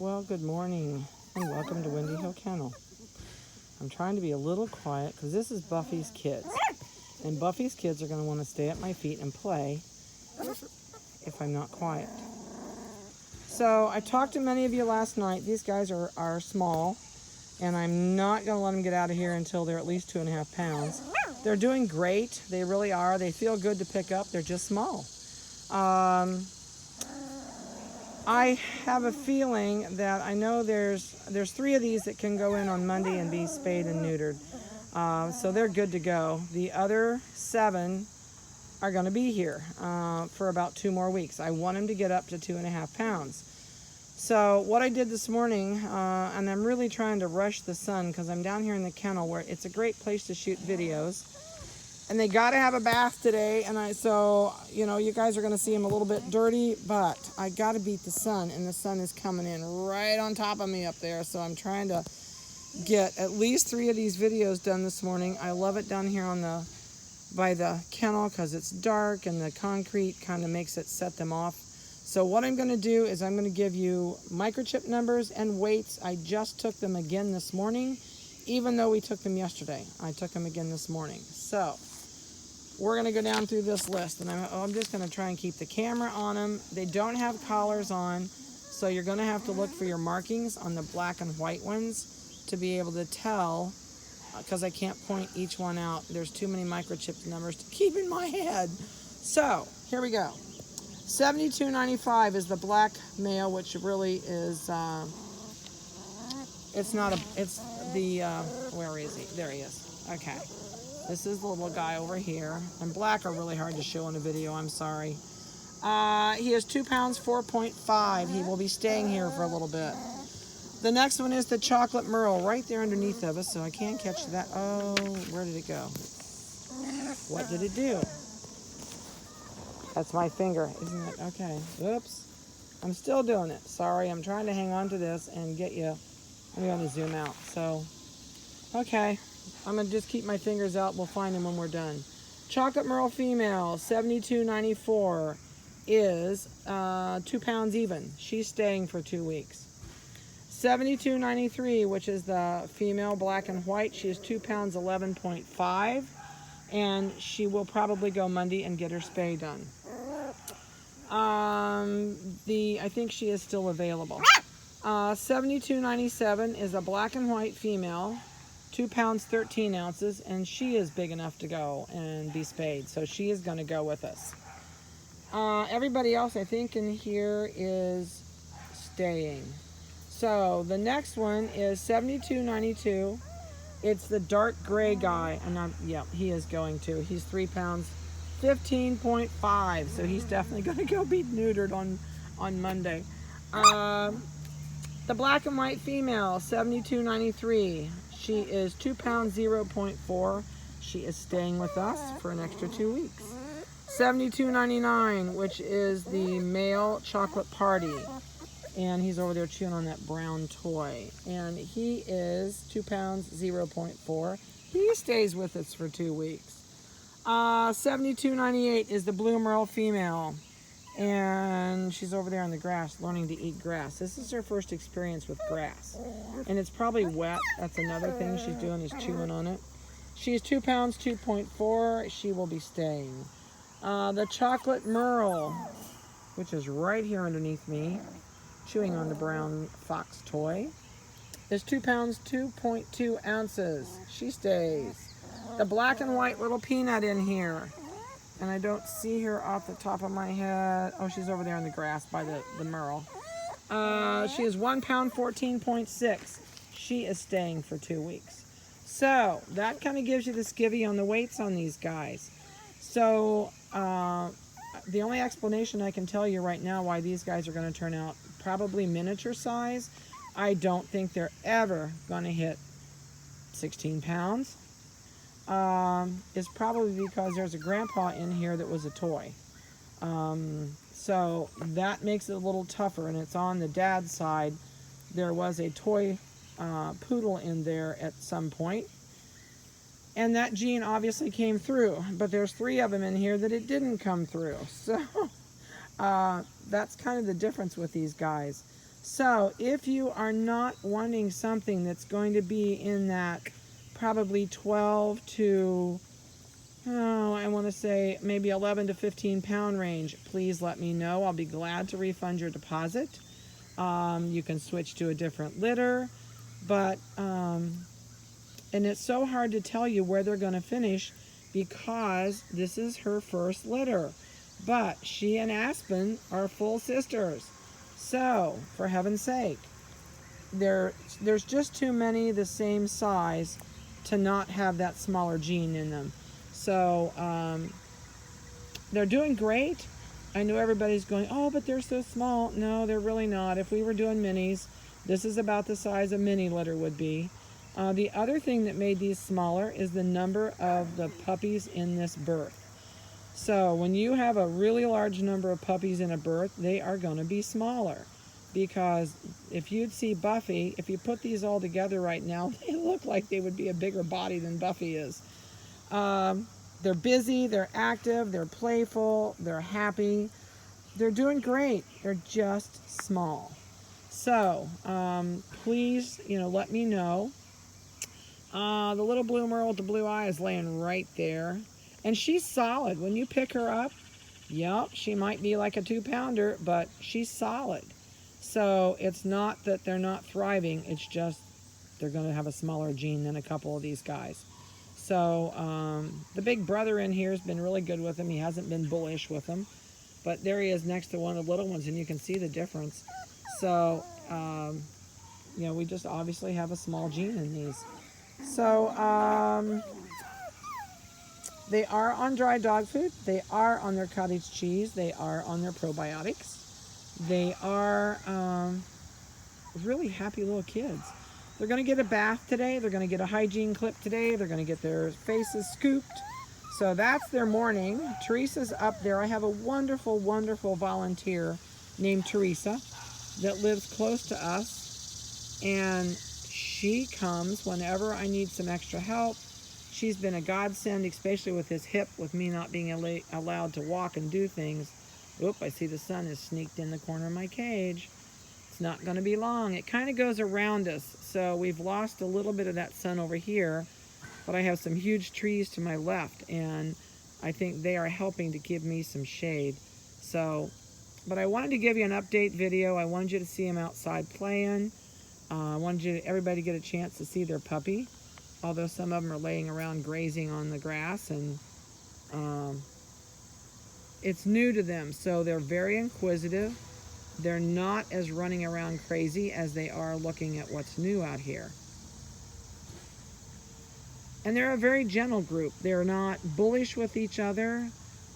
Well, good morning and welcome to Windy Hill Kennel. I'm trying to be a little quiet because this is Buffy's kids. And Buffy's kids are going to want to stay at my feet and play if I'm not quiet. So I talked to many of you last night. These guys are small, and I'm not going to let them get out of here until they're at least 2.5 pounds. They're doing great. They really are. They feel good to pick up. They're just small. I have a feeling that I know there's 3 of these that can go in on Monday and be spayed and neutered. So they're good to go. The other 7 are going to be here for about 2 more weeks. I want them to get up to 2.5 pounds. So what I did this morning, and I'm really trying to rush the sun because I'm down here in the kennel where it's a great place to shoot videos. And they got to have a bath today, and so you guys are going to see them a little bit dirty, but I got to beat the sun, and the sun is coming in right on top of me up there, so I'm trying to get at least 3 of these videos done this morning. I love it down here by the kennel because it's dark, and the concrete kind of makes it set them off. So what I'm going to do is I'm going to give you microchip numbers and weights. I just took them again this morning, even though we took them yesterday. I took them again this morning. So we're going to go down through this list, and I'm just going to try and keep the camera on them. They don't have collars on, so you're going to have to look for your markings on the black and white ones to be able to tell, because I can't point each one out. There's too many microchip numbers to keep in my head. So here we go. 72.95 is the black male, which really is, where is he? There he is. Okay. This is the little guy over here. And black are really hard to show in a video. I'm sorry. He is 2 pounds, 4.5. He will be staying here for a little bit. The next one is the chocolate merle, right there underneath of us, so I can't catch that. Oh, where did it go? What did it do? That's my finger, isn't it? Okay. Oops. I'm still doing it. Sorry, I'm trying to hang on to this and get you. I'm going to zoom out. So, okay. I'm going to just keep my fingers out. We'll find them when we're done. Chocolate merle female, 72.94, is 2 pounds even. She's staying for 2 weeks. 72.93, which is the female black and white. She is 2 pounds, 11.5. And she will probably go Monday and get her spay done. I think she is still available. 72.97 is a black and white female, 2 pounds, 13 ounces, and she is big enough to go and be spayed, so she is going to go with us. Everybody else, I think, in here is staying. So the next one is 72.92. It's the dark gray guy, and he is going to. He's 3 pounds, 15.5, so he's definitely going to go be neutered on Monday. The black and white female, 72.93. She is 2 pounds, 0.4. She is staying with us for an extra 2 weeks. 72.99, which is the male chocolate party. And he's over there chewing on that brown toy. And he is 2 pounds, 0.4. He stays with us for 2 weeks. 72.98 is the blue merle female. And she's over there on the grass learning to eat grass. This is her first experience with grass. And it's probably wet. That's another thing she's doing, is chewing on it. She's 2 pounds, 2.4. She will be staying. The chocolate merle, which is right here underneath me, chewing on the brown fox toy, is 2 pounds, 2.2 ounces. She stays. The black and white little peanut in here, and I don't see her off the top of my head. Oh, she's over there in the grass by the merle. She is 1 pound, 14.6. She is staying for 2 weeks. So that kind of gives you the skivvy on the weights on these guys. So the only explanation I can tell you right now why these guys are going to turn out probably miniature size, I don't think they're ever going to hit 16 pounds, is probably because there's a grandpa in here that was a toy. So that makes it a little tougher, and it's on the dad's side. There was a toy poodle in there at some point, and that gene obviously came through, but there's 3 of them in here that it didn't come through. So that's kind of the difference with these guys. So if you are not wanting something that's going to be in that probably 12 to, oh, I want to say maybe 11 to 15 pound range, please let me know. I'll be glad to refund your deposit. You can switch to a different litter, but and it's so hard to tell you where they're going to finish because this is her first litter. But she and Aspen are full sisters. So, for heaven's sake, there's just too many the same size to not have that smaller gene in them. So, they're doing great. I know everybody's going, oh, but they're so small. No, they're really not. If we were doing minis, this is about the size a mini litter would be. The other thing that made these smaller is the number of the puppies in this birth. So when you have a really large number of puppies in a birth, they are going to be smaller. Because if you'd see Buffy, if you put these all together right now, they look like they would be a bigger body than Buffy is. They're busy, they're active, they're playful, they're happy. They're doing great. They're just small. So please, let me know. The little blue merle with the blue eye is laying right there. And she's solid. When you pick her up, yep, she might be like a 2-pounder, but she's solid. So it's not that they're not thriving. It's just they're going to have a smaller gene than a couple of these guys. So the big brother in here has been really good with them. He hasn't been bullish with them. But there he is next to one of the little ones, and you can see the difference. So, we just obviously have a small gene in these. So, they are on dry dog food. They are on their cottage cheese. They are on their probiotics. They are really happy little kids. They're going to get a bath today. They're going to get a hygiene clip today. They're going to get their faces scooped. So that's their morning. Teresa's up there. I have a wonderful, wonderful volunteer named Teresa that lives close to us. And she comes whenever I need some extra help. She's been a godsend, especially with his hip, with me not being allowed to walk and do things. Oop, I see the sun has sneaked in the corner of my cage. It's not going to be long. It kind of goes around us, so we've lost a little bit of that sun over here, but I have some huge trees to my left, and I think they are helping to give me some shade. So, but I wanted to give you an update video. I wanted you to see them outside playing. I wanted everybody to get a chance to see their puppy, although some of them are laying around grazing on the grass, and it's new to them, so they're very inquisitive. They're not as running around crazy as they are looking at what's new out here. And they're a very gentle group. They're not bullish with each other.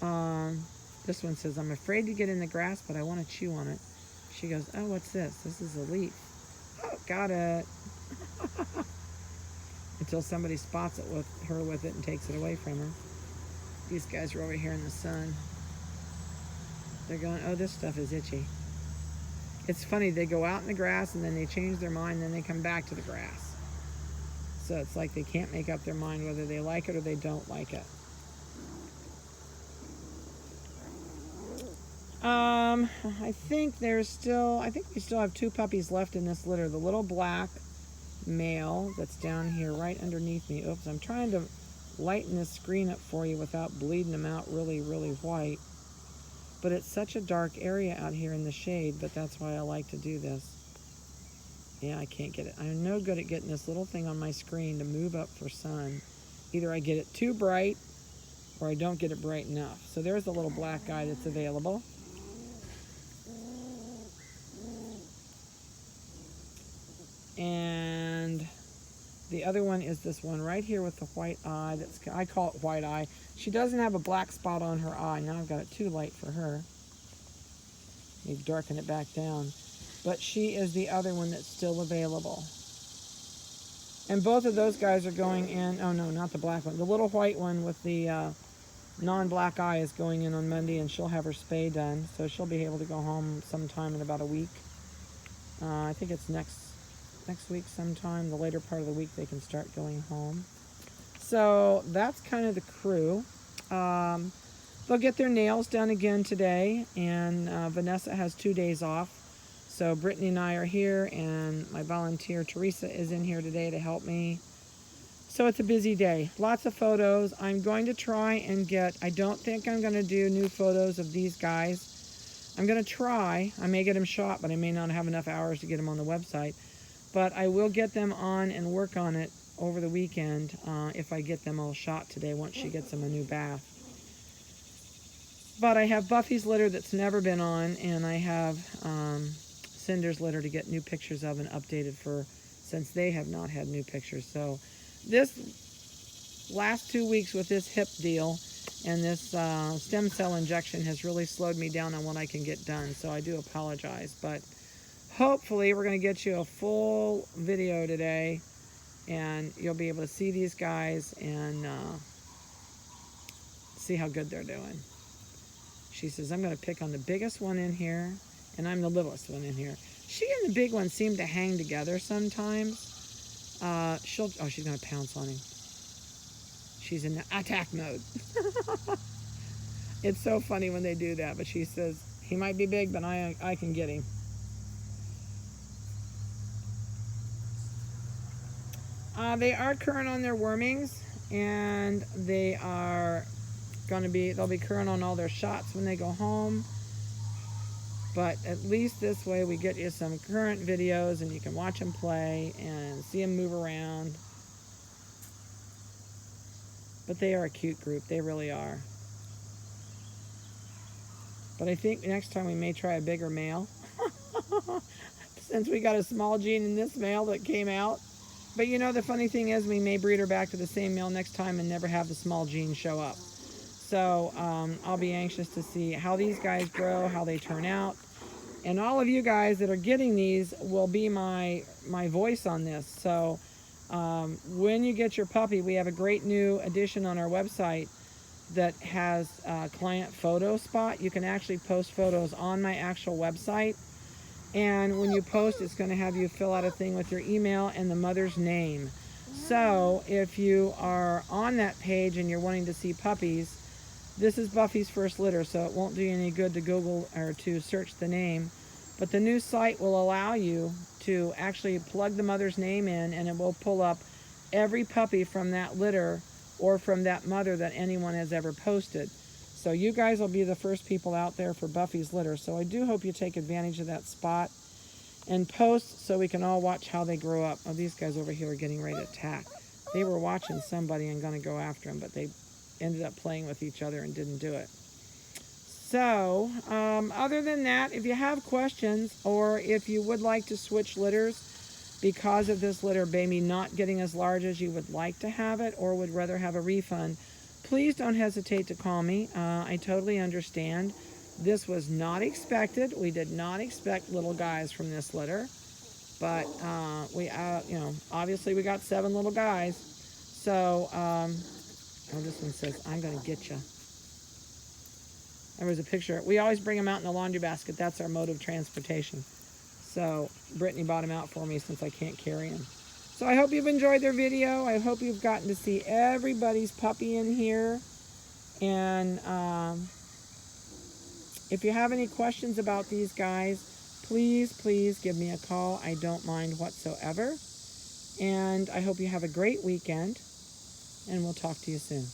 This one says, I'm afraid to get in the grass, but I want to chew on it. She goes, oh, what's this? This is a leaf. Oh, got it. Until somebody spots it with her with it and takes it away from her. These guys are over here in the sun. They're going, oh, this stuff is itchy. It's funny, they go out in the grass and then they change their mind and then they come back to the grass. So it's like they can't make up their mind whether they like it or they don't like it. I think we still have 2 puppies left in this litter. The little black male that's down here right underneath me. Oops, I'm trying to lighten this screen up for you without bleeding them out really, really white. But it's such a dark area out here in the shade, but that's why I like to do this. Yeah, I can't get it. I'm no good at getting this little thing on my screen to move up for sun. Either I get it too bright or I don't get it bright enough. So there's the little black guy that's available. And the other one is this one right here with the white eye. I call it white eye. She doesn't have a black spot on her eye. Now I've got it too light for her. Maybe darken it back down. But she is the other one that's still available. And both of those guys are going in. Oh no, not the black one. The little white one with the non-black eye is going in on Monday, and she'll have her spay done. So she'll be able to go home sometime in about a week. I think it's next week sometime. The later part of the week they can start going home. So that's kind of the crew. They'll get their nails done again today, and Vanessa has 2 days off. So Brittany and I are here, and my volunteer Teresa is in here today to help me. So it's a busy day. Lots of photos. I'm going to try and get, I don't think I'm going to do new photos of these guys. I'm going to try. I may get them shot, but I may not have enough hours to get them on the website. But I will get them on and work on it over the weekend if I get them all shot today once she gets them a new bath. But I have Buffy's litter that's never been on, and I have Cinder's litter to get new pictures of and updated for, since they have not had new pictures. So this last 2 weeks with this hip deal and this stem cell injection has really slowed me down on what I can get done. So I do apologize, but hopefully we're going to get you a full video today, and you'll be able to see these guys and see how good they're doing. She says, I'm going to pick on the biggest one in here, and I'm the littlest one in here. She and the big one seem to hang together sometimes. She's going to pounce on him. She's in the attack mode. It's so funny when they do that, but she says, he might be big, but I can get him. They are current on their wormings, and they are they'll be current on all their shots when they go home. But at least this way we get you some current videos, and you can watch them play and see them move around. But they are a cute group. They really are. But I think next time we may try a bigger male. Since we got a small gene in this male that came out. But you know, the funny thing is we may breed her back to the same male next time and never have the small gene show up. So I'll be anxious to see how these guys grow, how they turn out. And all of you guys that are getting these will be my voice on this. So when you get your puppy, we have a great new addition on our website that has a client photo spot. You can actually post photos on my actual website. And when you post, it's going to have you fill out a thing with your email and the mother's name. So if you are on that page and you're wanting to see puppies, this is Buffy's first litter, so it won't do you any good to Google or to search the name. But the new site will allow you to actually plug the mother's name in, and it will pull up every puppy from that litter or from that mother that anyone has ever posted. So you guys will be the first people out there for Buffy's litter. So I do hope you take advantage of that spot and post so we can all watch how they grow up. Oh, these guys over here are getting ready to attack. They were watching somebody and going to go after them, but they ended up playing with each other and didn't do it. So other than that, if you have questions or if you would like to switch litters because of this litter maybe not getting as large as you would like to have it, or would rather have a refund, please don't hesitate to call me. I totally understand. This was not expected. We did not expect little guys from this litter, but obviously we got 7 little guys. So this one says, I'm going to get you. There was a picture. We always bring them out in the laundry basket. That's our mode of transportation. So Brittany bought them out for me since I can't carry them. So I hope you've enjoyed their video. I hope you've gotten to see everybody's puppy in here. And if you have any questions about these guys, please give me a call. I don't mind whatsoever. And I hope you have a great weekend. And we'll talk to you soon.